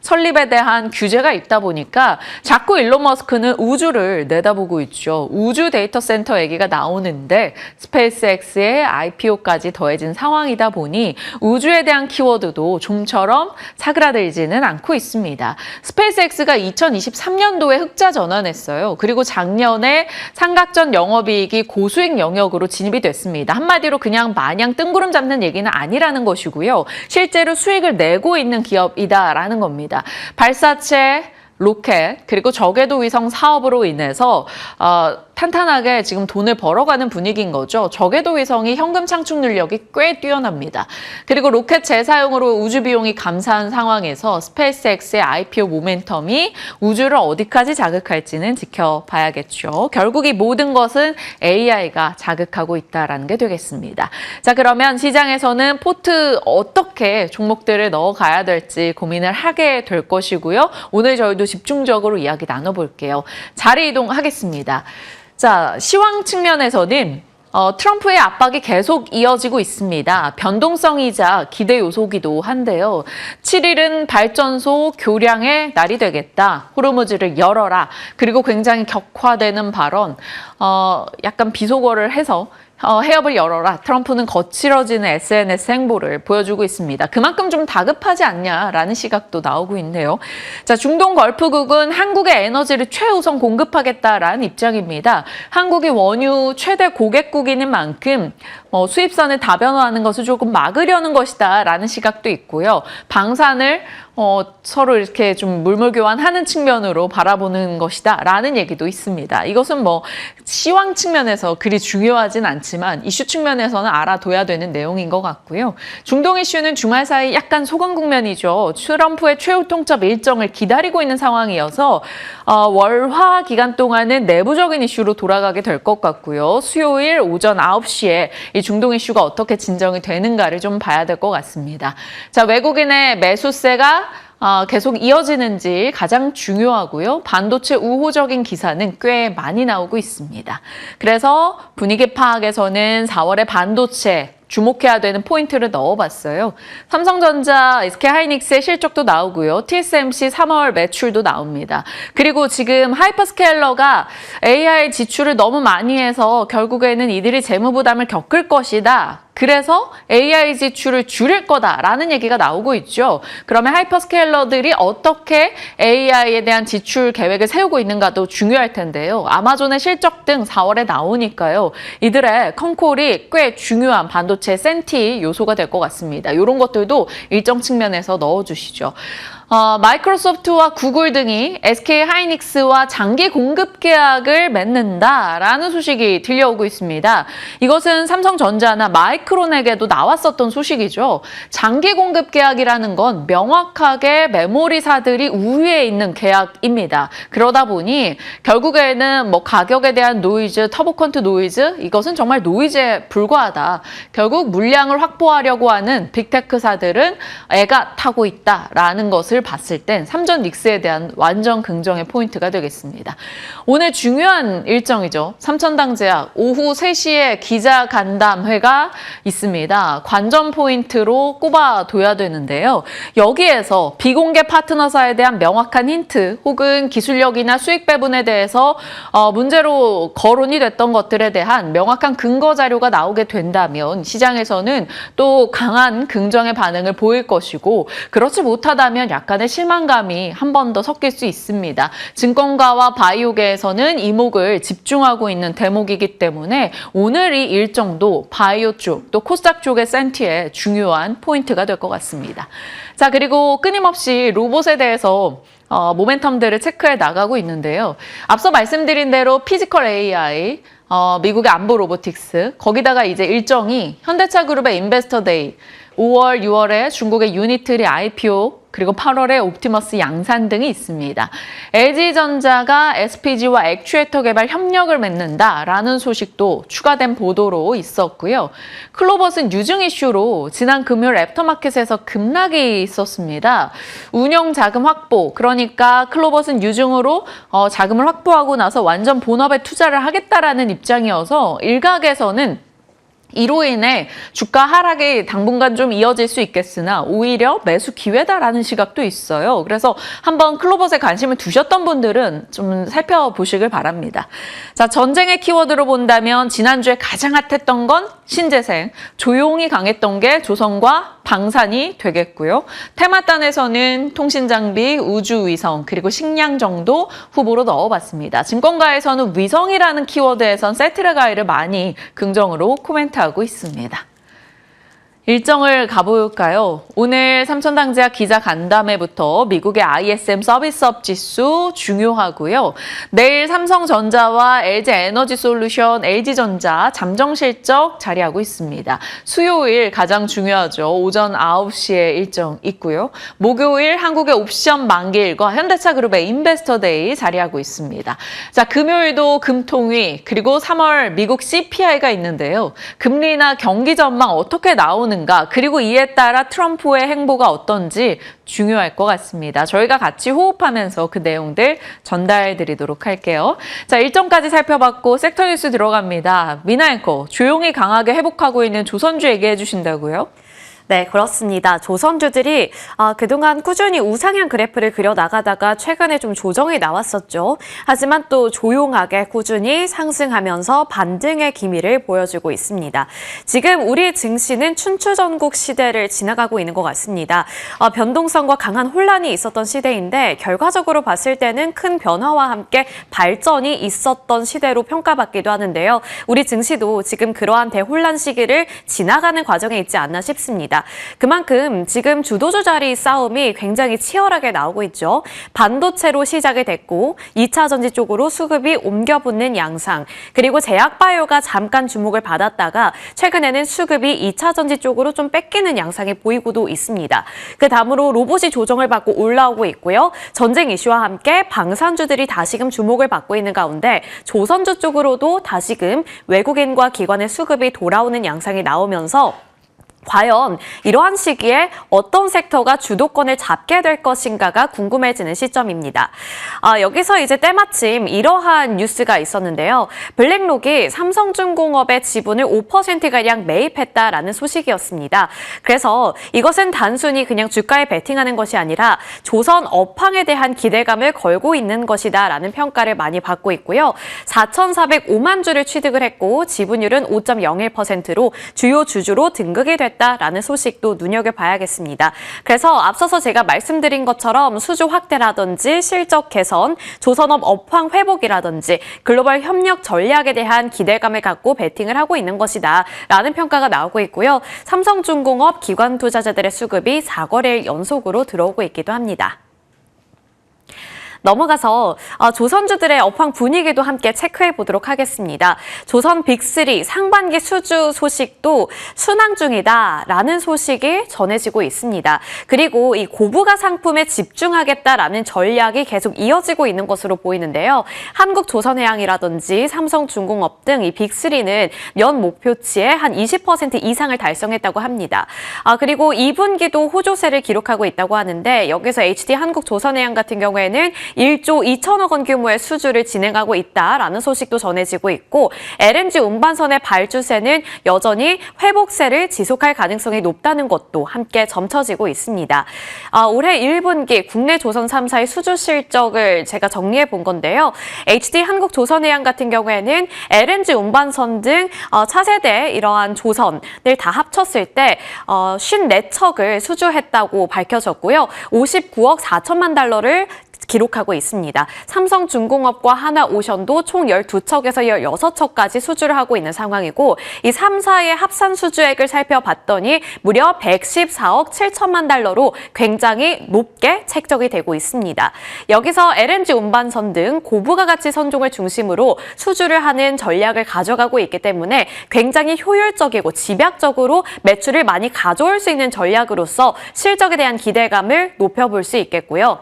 설립에 대한 규제가 있다 보니까 자꾸 일론 머스크는 우주를 내다보고 있죠. 우주 데이터 센터 얘기가 나오는데 스페이스X의 IPO까지 더해진 상황이다 보니 우주에 대한 키워드도 좀처럼 사그라들지는 않고 있습니다. 스페이스X가 2023년도에 흑자 전환했어요. 그리고 작년에 삼각전 영업이익이 고수익 영역으로 진입이 됐습니다. 한마디로 그냥 마냥 뜬구름 잡는 얘기는 아니라는 것이고요. 실제로 수익을 내고 있는 기업이다라는 겁니다. 발사체, 로켓, 그리고 저궤도 위성 사업으로 인해서 탄탄하게 지금 돈을 벌어가는 분위기인 거죠. 저궤도 위성이 현금 창출 능력이 꽤 뛰어납니다. 그리고 로켓 재사용으로 우주 비용이 감사한 상황에서 스페이스X의 IPO 모멘텀이 우주를 어디까지 자극할지는 지켜봐야겠죠. 결국 이 모든 것은 AI가 자극하고 있다는 게 되겠습니다. 자, 그러면 시장에서는 포트 어떻게 종목들을 넣어가야 될지 고민을 하게 될 것이고요. 오늘 저희도 집중적으로 이야기 나눠볼게요. 자리 이동하겠습니다. 자, 시황 측면에서는 트럼프의 압박이 계속 이어지고 있습니다. 변동성이자 기대 요소기도 한데요. 7일은 발전소 교량의 날이 되겠다. 호르무즈를 열어라. 그리고 굉장히 격화되는 발언, 약간 비속어를 해서 해협을 열어라. 트럼프는 거칠어지는 SNS 행보를 보여주고 있습니다. 그만큼 좀 다급하지 않냐라는 시각도 나오고 있네요. 자, 중동 걸프국은 한국의 에너지를 최우선 공급하겠다라는 입장입니다. 한국이 원유 최대 고객국인 만큼 수입선을 다변화하는 것을 조금 막으려는 것이다라는 시각도 있고요. 방산을 서로 이렇게 좀 물물교환하는 측면으로 바라보는 것이다라는 얘기도 있습니다. 이것은 시황 측면에서 그리 중요하진 않지만 이슈 측면에서는 알아둬야 되는 내용인 것 같고요. 중동 이슈는 주말 사이 약간 소강 국면이죠. 트럼프의 최후 통첩 일정을 기다리고 있는 상황이어서 월화 기간 동안은 내부적인 이슈로 돌아가게 될 것 같고요. 수요일 오전 9시에 이 중동 이슈가 어떻게 진정이 되는가를 좀 봐야 될 것 같습니다. 자, 외국인의 매수세가 계속 이어지는지 가장 중요하고요. 반도체 우호적인 기사는 꽤 많이 나오고 있습니다. 그래서 분위기 파악에서는 4월에 반도체 주목해야 되는 포인트를 넣어봤어요. 삼성전자, SK하이닉스의 실적도 나오고요. TSMC 3월 매출도 나옵니다. 그리고 지금 하이퍼스케일러가 AI 지출을 너무 많이 해서 결국에는 이들이 재무 부담을 겪을 것이다. 그래서 AI 지출을 줄일 거다라는 얘기가 나오고 있죠. 그러면 하이퍼스케일러들이 어떻게 AI에 대한 지출 계획을 세우고 있는가도 중요할 텐데요. 아마존의 실적 등 4월에 나오니까요. 이들의 컨콜이 꽤 중요한 반도체 센티 요소가 될 것 같습니다. 이런 것들도 일정 측면에서 넣어주시죠. 마이크로소프트와 구글 등이 SK하이닉스와 장기 공급 계약을 맺는다라는 소식이 들려오고 있습니다. 이것은 삼성전자나 마이크론에게도 나왔었던 소식이죠. 장기 공급 계약이라는 건 명확하게 메모리사들이 우위에 있는 계약입니다. 그러다 보니 결국에는 가격에 대한 노이즈, 터보컨트 노이즈, 이것은 정말 노이즈에 불과하다. 결국 물량을 확보하려고 하는 빅테크사들은 애가 타고 있다라는 것을 봤을 땐 삼전 닉스에 대한 완전 긍정의 포인트가 되겠습니다. 오늘 중요한 일정이죠. 삼천당제약 오후 3시에 기자간담회가 있습니다. 관전 포인트로 꼽아둬야 되는데요. 여기에서 비공개 파트너사에 대한 명확한 힌트 혹은 기술력이나 수익 배분에 대해서 문제로 거론이 됐던 것들에 대한 명확한 근거 자료가 나오게 된다면 시장에서는 또 강한 긍정의 반응을 보일 것이고 그렇지 못하다면 약간의 실망감이 한 번 더 섞일 수 있습니다. 증권가와 바이오계에서는 이목을 집중하고 있는 대목이기 때문에 오늘 이 일정도 바이오 쪽, 또 코스닥 쪽의 센티에 중요한 포인트가 될 것 같습니다. 자, 그리고 끊임없이 로봇에 대해서 모멘텀들을 체크해 나가고 있는데요. 앞서 말씀드린 대로 피지컬 AI, 미국의 안보 로보틱스, 거기다가 이제 일정이 현대차 그룹의 인베스터 데이, 5월, 6월에 중국의 유니트리 IPO, 그리고 8월에 옵티머스 양산 등이 있습니다. LG전자가 SPG와 액추에이터 개발 협력을 맺는다라는 소식도 추가된 보도로 있었고요. 클로버스는 유증 이슈로 지난 금요일 애프터마켓에서 급락이 있었습니다. 운영 자금 확보, 그러니까 클로버스는 유증으로 자금을 확보하고 나서 완전 본업에 투자를 하겠다라는 입장이어서 일각에서는 이로 인해 주가 하락이 당분간 좀 이어질 수 있겠으나 오히려 매수 기회다라는 시각도 있어요. 그래서 한번 클로버스에 관심을 두셨던 분들은 좀 살펴보시길 바랍니다. 자, 전쟁의 키워드로 본다면 지난주에 가장 핫했던 건 신재생, 조용히 강했던 게 조선과 방산이 되겠고요. 테마단에서는 통신장비, 우주위성, 그리고 식량 정도 후보로 넣어봤습니다. 증권가에서는 위성이라는 키워드에선 세트레가이를 많이 긍정으로 코멘트하고 있습니다. 일정을 가볼까요? 오늘 삼천당제약 기자 간담회부터 미국의 ISM 서비스업 지수 중요하고요. 내일 삼성전자와 LG에너지솔루션, LG전자 잠정 실적 자리하고 있습니다. 수요일 가장 중요하죠. 오전 9시에 일정 있고요. 목요일 한국의 옵션 만기일과 현대차그룹의 인베스터데이 자리하고 있습니다. 자, 금요일도 금통위 그리고 3월 미국 CPI가 있는데요. 금리나 경기 전망 어떻게 나오는 그리고 이에 따라 트럼프의 행보가 어떤지 중요할 것 같습니다. 저희가 같이 호흡하면서 그 내용들 전달드리도록 할게요. 자, 일정까지 살펴봤고 섹터 뉴스 들어갑니다. 미나 앵커, 조용히 강하게 회복하고 있는 조선주 얘기해 주신다고요? 네, 그렇습니다. 조선주들이 그동안 꾸준히 우상향 그래프를 그려나가다가 최근에 좀 조정이 나왔었죠. 하지만 또 조용하게 꾸준히 상승하면서 반등의 기미를 보여주고 있습니다. 지금 우리 증시는 춘추전국 시대를 지나가고 있는 것 같습니다. 변동성과 강한 혼란이 있었던 시대인데 결과적으로 봤을 때는 큰 변화와 함께 발전이 있었던 시대로 평가받기도 하는데요. 우리 증시도 지금 그러한 대혼란 시기를 지나가는 과정에 있지 않나 싶습니다. 그만큼 지금 주도주 자리 싸움이 굉장히 치열하게 나오고 있죠. 반도체로 시작이 됐고 2차 전지 쪽으로 수급이 옮겨붙는 양상, 그리고 제약바이오가 잠깐 주목을 받았다가 최근에는 수급이 2차 전지 쪽으로 좀 뺏기는 양상이 보이고도 있습니다. 그 다음으로 로봇이 조정을 받고 올라오고 있고요. 전쟁 이슈와 함께 방산주들이 다시금 주목을 받고 있는 가운데 조선주 쪽으로도 다시금 외국인과 기관의 수급이 돌아오는 양상이 나오면서 과연 이러한 시기에 어떤 섹터가 주도권을 잡게 될 것인가가 궁금해지는 시점입니다. 여기서 이제 때마침 이러한 뉴스가 있었는데요. 블랙록이 삼성중공업의 지분을 5%가량 매입했다라는 소식이었습니다. 그래서 이것은 단순히 그냥 주가에 베팅하는 것이 아니라 조선 업황에 대한 기대감을 걸고 있는 것이다라는 평가를 많이 받고 있고요. 4,405만 주를 취득을 했고 지분율은 5.01%로 주요 주주로 등극이 됐다라는 소식도 눈여겨봐야겠습니다. 그래서 앞서서 제가 말씀드린 것처럼 수주 확대라든지 실적 개선, 조선업 업황 회복이라든지 글로벌 협력 전략에 대한 기대감을 갖고 베팅을 하고 있는 것이다 라는 평가가 나오고 있고요. 삼성중공업 기관 투자자들의 수급이 4거래일 연속으로 들어오고 있기도 합니다. 넘어가서 조선주들의 업황 분위기도 함께 체크해 보도록 하겠습니다. 조선 빅3 상반기 수주 소식도 순항 중이다라는 소식이 전해지고 있습니다. 그리고 이 고부가 상품에 집중하겠다라는 전략이 계속 이어지고 있는 것으로 보이는데요. 한국조선해양이라든지 삼성중공업 등 이 빅3는 연 목표치의 한 20% 이상을 달성했다고 합니다. 그리고 2분기도 호조세를 기록하고 있다고 하는데 여기서 HD 한국조선해양 같은 경우에는 1조 2천억 원 규모의 수주를 진행하고 있다라는 소식도 전해지고 있고 LNG 운반선의 발주세는 여전히 회복세를 지속할 가능성이 높다는 것도 함께 점쳐지고 있습니다. 올해 1분기 국내 조선 3사의 수주 실적을 제가 정리해 본 건데요. HD 한국조선해양 같은 경우에는 LNG 운반선 등 차세대 이러한 조선을 다 합쳤을 때 54척을 수주했다고 밝혀졌고요. 59억 4천만 달러를 기록하고 있습니다. 삼성중공업과 하나오션도 총 12척에서 16척까지 수주를 하고 있는 상황이고 이 3사의 합산 수주액을 살펴봤더니 무려 114억 7천만 달러로 굉장히 높게 책정이 되고 있습니다. 여기서 LNG 운반선 등 고부가 가치 선종을 중심으로 수주를 하는 전략을 가져가고 있기 때문에 굉장히 효율적이고 집약적으로 매출을 많이 가져올 수 있는 전략으로서 실적에 대한 기대감을 높여볼 수 있겠고요.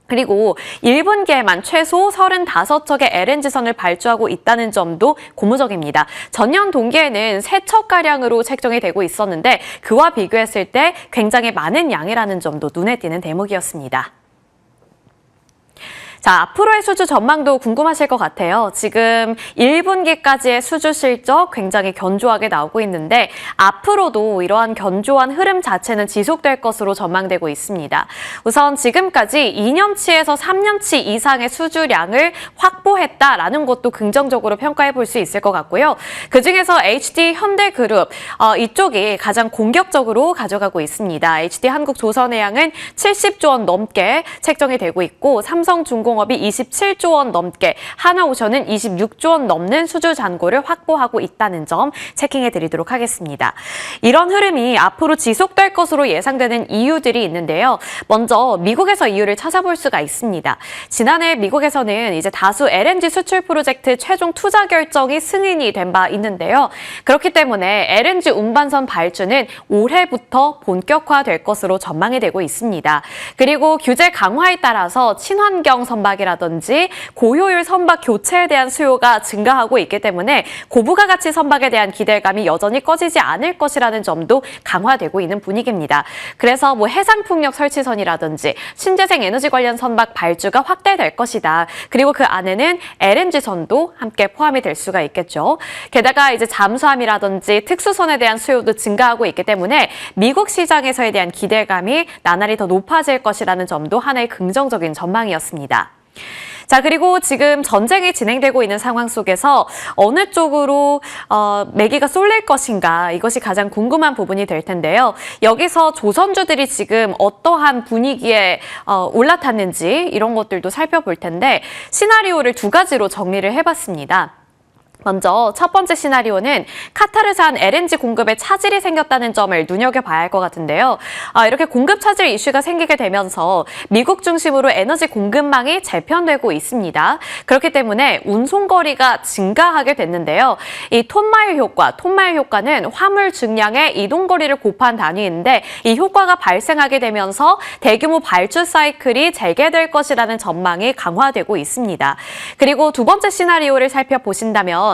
그리고 1분기에만 최소 35척의 LNG선을 발주하고 있다는 점도 고무적입니다. 전년 동기에는 3척가량으로 책정이 되고 있었는데 그와 비교했을 때 굉장히 많은 양이라는 점도 눈에 띄는 대목이었습니다. 자, 앞으로의 수주 전망도 궁금하실 것 같아요. 지금 1분기까지의 수주 실적 굉장히 견조하게 나오고 있는데 앞으로도 이러한 견조한 흐름 자체는 지속될 것으로 전망되고 있습니다. 우선 지금까지 2년치에서 3년치 이상의 수주량을 확보했다라는 것도 긍정적으로 평가해 볼 수 있을 것 같고요. 그중에서 HD 현대그룹 이쪽이 가장 공격적으로 가져가고 있습니다. HD 한국조선해양은 70조 원 넘게 책정이 되고 있고 삼성중공업이 27조 원 넘게, 하나오션은 26조 원 넘는 수주 잔고를 확보하고 있다는 점 체킹해 드리도록 하겠습니다. 이런 흐름이 앞으로 지속될 것으로 예상되는 이유들이 있는데요. 먼저 미국에서 이유를 찾아볼 수가 있습니다. 지난해 미국에서는 이제 다수 LNG 수출 프로젝트 최종 투자 결정이 승인이 된 바 있는데요. 그렇기 때문에 LNG 운반선 발주는 올해부터 본격화될 것으로 전망이 되고 있습니다. 그리고 규제 강화에 따라서 친환경 선박이라든지 고효율 선박 교체에 대한 수요가 증가하고 있기 때문에 고부가 가치 선박에 대한 기대감이 여전히 꺼지지 않을 것이라는 점도 강화되고 있는 분위기입니다. 그래서 해상풍력 설치선이라든지 신재생 에너지 관련 선박 발주가 확대될 것이다. 그리고 그 안에는 LNG선도 함께 포함이 될 수가 있겠죠. 게다가 이제 잠수함이라든지 특수선에 대한 수요도 증가하고 있기 때문에 미국 시장에서에 대한 기대감이 나날이 더 높아질 것이라는 점도 하나의 긍정적인 전망이었습니다. 자, 그리고 지금 전쟁이 진행되고 있는 상황 속에서 어느 쪽으로 매기가 쏠릴 것인가, 이것이 가장 궁금한 부분이 될 텐데요. 여기서 조선주들이 지금 어떠한 분위기에 올라탔는지 이런 것들도 살펴볼 텐데 시나리오를 2가지로 정리를 해봤습니다. 먼저 첫 번째 시나리오는 카타르산 LNG 공급에 차질이 생겼다는 점을 눈여겨봐야 할 것 같은데요. 이렇게 공급 차질 이슈가 생기게 되면서 미국 중심으로 에너지 공급망이 재편되고 있습니다. 그렇기 때문에 운송거리가 증가하게 됐는데요. 이 톤마일 효과는 화물 증량의 이동거리를 곱한 단위인데 이 효과가 발생하게 되면서 대규모 발주 사이클이 재개될 것이라는 전망이 강화되고 있습니다. 그리고 두 번째 시나리오를 살펴보신다면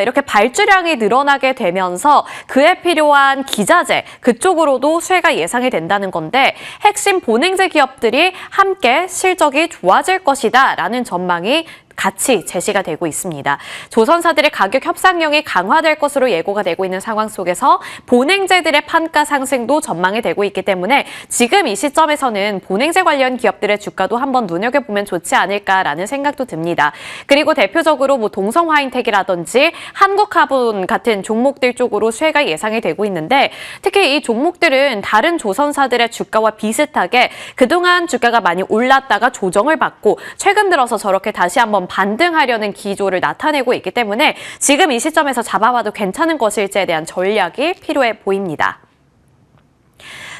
이렇게 발주량이 늘어나게 되면서 그에 필요한 기자재, 그쪽으로도 수혜가 예상이 된다는 건데 핵심 본행제 기업들이 함께 실적이 좋아질 것이다 라는 전망이 같이 제시가 되고 있습니다. 조선사들의 가격 협상력이 강화될 것으로 예고가 되고 있는 상황 속에서 본행제들의 판가 상승도 전망이 되고 있기 때문에 지금 이 시점에서는 본행제 관련 기업들의 주가도 한번 눈여겨보면 좋지 않을까라는 생각도 듭니다. 그리고 대표적으로 동성화인텍이라든지 한국화분 같은 종목들 쪽으로 수혜가 예상이 되고 있는데 특히 이 종목들은 다른 조선사들의 주가와 비슷하게 그동안 주가가 많이 올랐다가 조정을 받고 최근 들어서 저렇게 다시 한번 반등하려는 기조를 나타내고 있기 때문에 지금 이 시점에서 잡아봐도 괜찮은 것일지에 대한 전략이 필요해 보입니다.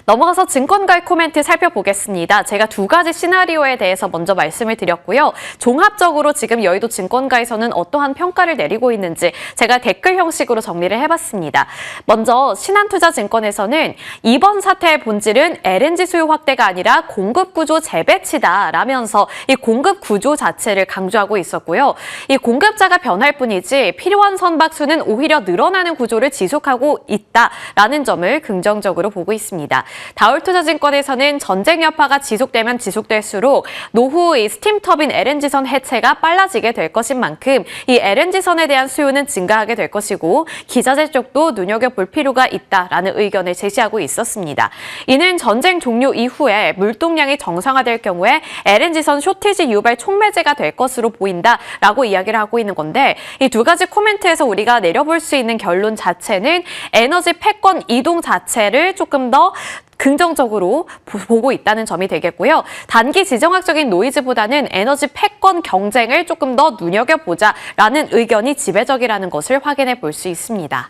넘어가서 증권가의 코멘트 살펴보겠습니다. 제가 2가지 시나리오에 대해서 먼저 말씀을 드렸고요. 종합적으로 지금 여의도 증권가에서는 어떠한 평가를 내리고 있는지 제가 댓글 형식으로 정리를 해봤습니다. 먼저 신한투자증권에서는 이번 사태의 본질은 LNG 수요 확대가 아니라 공급구조 재배치다 라면서 이 공급구조 자체를 강조하고 있었고요. 이 공급자가 변할 뿐이지 필요한 선박수는 오히려 늘어나는 구조를 지속하고 있다라는 점을 긍정적으로 보고 있습니다. 다울투자증권에서는 전쟁 여파가 지속되면 지속될수록 노후 이 스팀터빈 LNG선 해체가 빨라지게 될 것인 만큼 이 LNG선에 대한 수요는 증가하게 될 것이고 기자재 쪽도 눈여겨볼 필요가 있다라는 의견을 제시하고 있었습니다. 이는 전쟁 종료 이후에 물동량이 정상화될 경우에 LNG선 쇼티지 유발 촉매제가 될 것으로 보인다라고 이야기를 하고 있는 건데 이 2가지 코멘트에서 우리가 내려볼 수 있는 결론 자체는 에너지 패권 이동 자체를 조금 더 긍정적으로 보고 있다는 점이 되겠고요. 단기 지정학적인 노이즈보다는 에너지 패권 경쟁을 조금 더 눈여겨보자라는 의견이 지배적이라는 것을 확인해 볼 수 있습니다.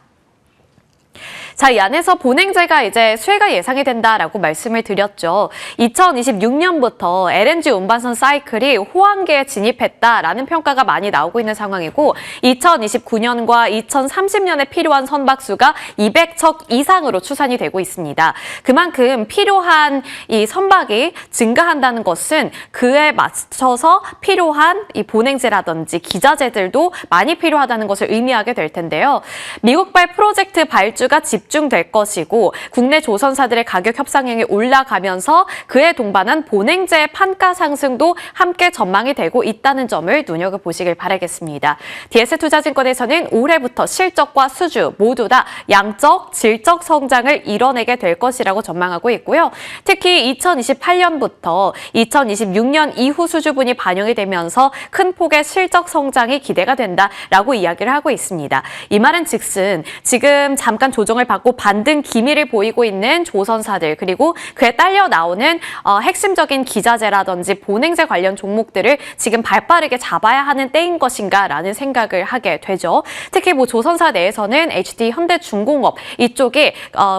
자, 이 안에서 본행제가 이제 수혜가 예상이 된다라고 말씀을 드렸죠. 2026년부터 LNG 운반선 사이클이 호황기에 진입했다라는 평가가 많이 나오고 있는 상황이고 2029년과 2030년에 필요한 선박수가 200척 이상으로 추산이 되고 있습니다. 그만큼 필요한 이 선박이 증가한다는 것은 그에 맞춰서 필요한 이 본행제라든지 기자재들도 많이 필요하다는 것을 의미하게 될 텐데요. 미국발 프로젝트 발주가 집중될 것이고 국내 조선사들의 가격 협상량이 올라가면서 그에 동반한 본행제의 판가 상승도 함께 전망이 되고 있다는 점을 눈여겨보시길 바라겠습니다. DS투자증권에서는 올해부터 실적과 수주 모두 다 양적, 질적 성장을 이뤄내게 될 것이라고 전망하고 있고요. 특히 2028년부터 2026년 이후 수주분이 반영이 되면서 큰 폭의 실적 성장이 기대가 된다라고 이야기를 하고 있습니다. 이 말은 즉슨 지금 잠깐 조정을 받고 반등 기미를 보이고 있는 조선사들 그리고 그에 딸려 나오는 핵심적인 기자재라든지 본행제 관련 종목들을 지금 발빠르게 잡아야 하는 때인 것인가라는 생각을 하게 되죠. 특히 뭐 조선사 내에서는 HD 현대중공업 이쪽이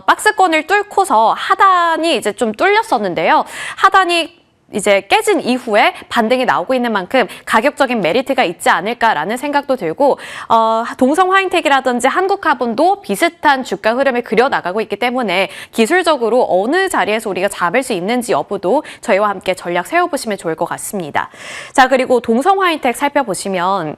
박스권을 뚫고서 하단이 이제 좀 뚫렸었는데요. 하단이 이제 깨진 이후에 반등이 나오고 있는 만큼 가격적인 메리트가 있지 않을까라는 생각도 들고 동성화인텍이라든지 한국화분도 비슷한 주가 흐름을 그려나가고 있기 때문에 기술적으로 어느 자리에서 우리가 잡을 수 있는지 여부도 저희와 함께 전략 세워보시면 좋을 것 같습니다. 자, 그리고 동성화인텍 살펴보시면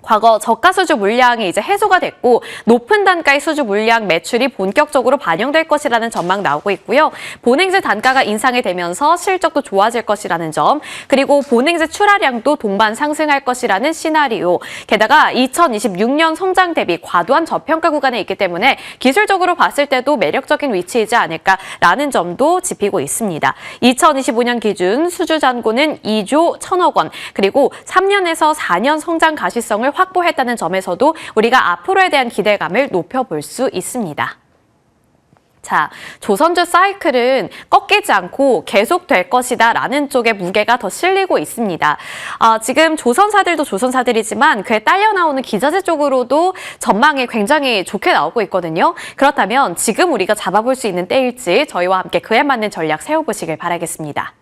과거 저가 수주 물량이 이제 해소가 됐고 높은 단가의 수주 물량 매출이 본격적으로 반영될 것이라는 전망 나오고 있고요. 본행제 단가가 인상이 되면서 실적도 좋아질 것이라는 점, 그리고 본행제 출하량도 동반 상승할 것이라는 시나리오. 게다가 2026년 성장 대비 과도한 저평가 구간에 있기 때문에 기술적으로 봤을 때도 매력적인 위치이지 않을까라는 점도 짚이고 있습니다. 2025년 기준 수주 잔고는 2조 1,000억 원, 그리고 3년에서 4년 성장 가시성을 확보했다는 점에서도 우리가 앞으로에 대한 기대감을 높여볼 수 있습니다. 자, 조선주 사이클은 꺾이지 않고 계속될 것이다 라는 쪽에 무게가 더 실리고 있습니다. 지금 조선사들도 조선사들이지만 그에 딸려 나오는 기자재 쪽으로도 전망이 굉장히 좋게 나오고 있거든요. 그렇다면 지금 우리가 잡아볼 수 있는 때일지 저희와 함께 그에 맞는 전략 세워보시길 바라겠습니다.